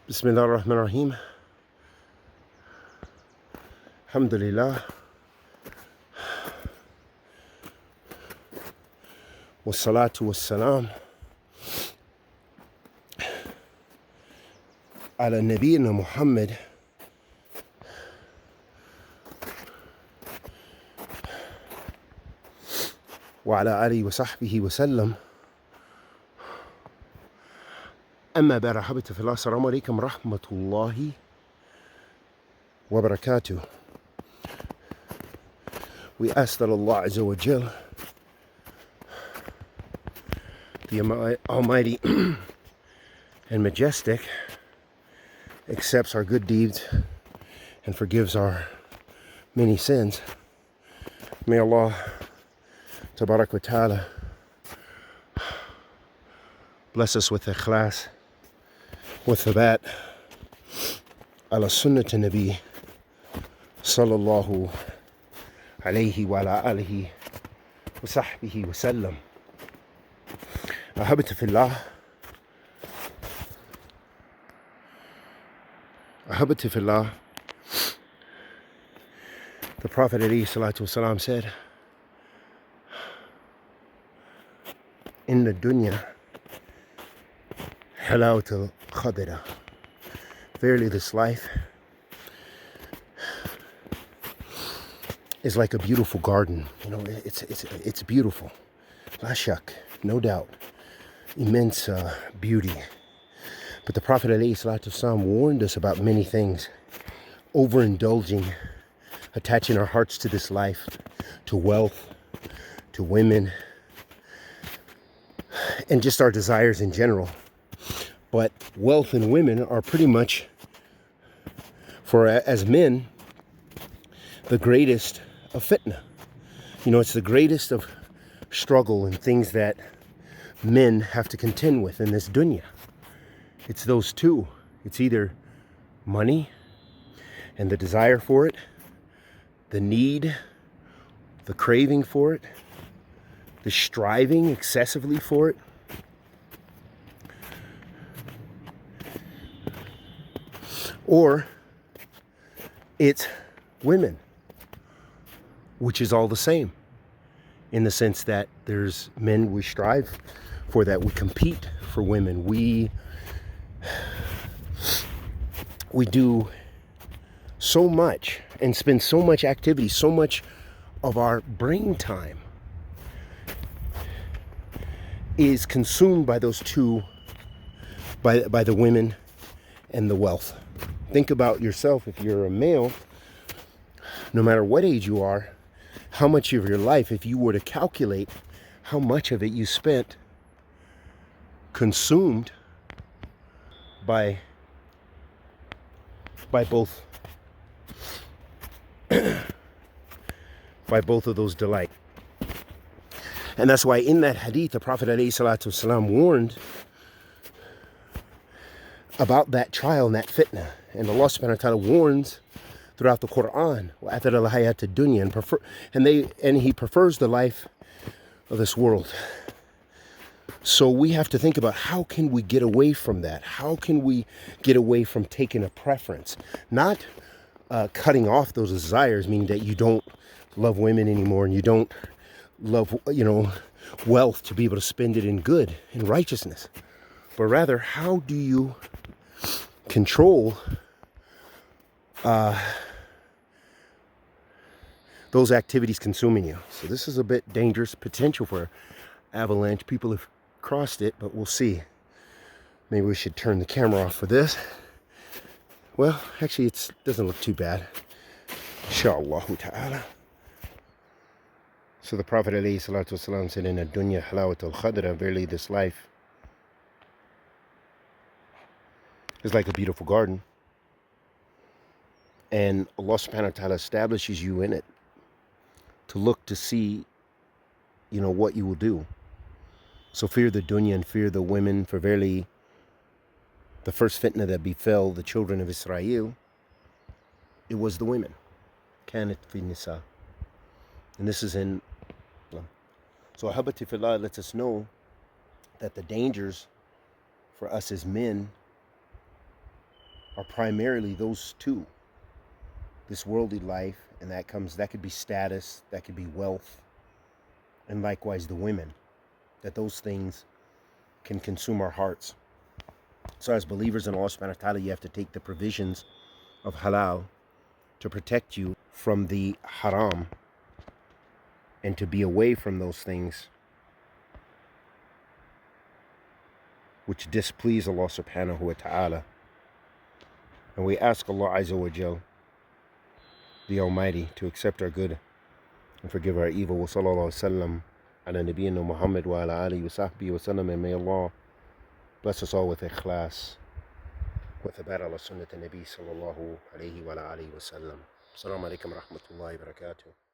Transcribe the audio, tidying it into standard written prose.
Bismillah ar-Rahman ar-Rahim. Alhamdulillah. Wassalatu wassalam ala Nabiyyina Muhammad wa ala alihi wa sahbihi wa sallam. Amma ba'd, habita fillah. Assalamu alaikum rahmatullahi wa barakatuh. We ask that Allah Azza wa Jal, the Almighty and Majestic, accepts our good deeds and forgives our many sins. May Allah Tabarak wa Ta'ala bless us with ikhlas, with thabat, ala sunnat nabi sallallahu alayhi wa ala alihi wa sahbihi wa sallam. Ahabita fillah. Ahabita fillah. The Prophet alayhi salatu wasalam said, in the dunya halawat al-khadira. Verily this life is like a beautiful garden. You know, it's beautiful. La shak, no doubt. Immense beauty. But the Prophet ﷺ warned us about many things. Overindulging, attaching our hearts to this life, to wealth, to women, and just our desires in general. But wealth and women are pretty much, as men, the greatest of fitna. You know, it's the greatest of struggle and things that men have to contend with in this dunya. It's those two. It's either money and the desire for it, the need, the craving for it, the striving excessively for it, or it's women, which is all the same, in the sense that there's men, we strive for that, we compete for women, we do so much and spend so much activity, so much of our brain time is consumed by those two, by the women and the wealth. Think about yourself. If you're a male, no matter what age you are, how much of your life, if you were to calculate how much of it you spent consumed by both by both of those delights. And that's why in that hadith the Prophet ﷺ warned about that trial and that fitna. And Allah subhanahu wa ta'ala warns throughout the Quran, and He prefers the life of this world. So we have to think about, how can we get away from that? How can we get away from taking a preference? Not cutting off those desires, meaning that you don't love women anymore and you don't love, wealth to be able to spend it in good, in righteousness. But rather, how do you control those activities consuming you? So this is a bit dangerous, potential for avalanche. People have crossed it, but we'll see. Maybe we should turn the camera off for this. Well, actually, it doesn't look too bad. Inshallah ta'ala. So the Prophet ﷺ said, in the dunya halawat al-khadra, verily this life is like a beautiful garden. And Allah subhanahu wa ta'ala establishes you in it to look to see, what you will do. So fear the dunya and fear the women, for verily the first fitna that befell the children of Israel, it was the women. Kanat fi nisa. And this is in. So Ahabati fillah lets us know that the dangers for us as men are primarily those two. This worldly life, and that could be status, that could be wealth, and likewise the women, that those things can consume our hearts. So as believers in Allah subhanahu wa ta'ala, you have to take the provisions of halal to protect you from the haram, and to be away from those things which displease Allah subhanahu wa ta'ala. And we ask Allah Azza wa Jal, the Almighty, to accept our good and forgive our evil. Wa sallallahu sallam ala nabiyyina Muhammad wa ala alihi wa sahbihi wa sallam. And may Allah bless us all with ikhlas, with thabat ala sunnat nabi sallallahu alayhi wa alihi wa sallam. Assalamu alaikum wa rahmatullahi wa barakatuh.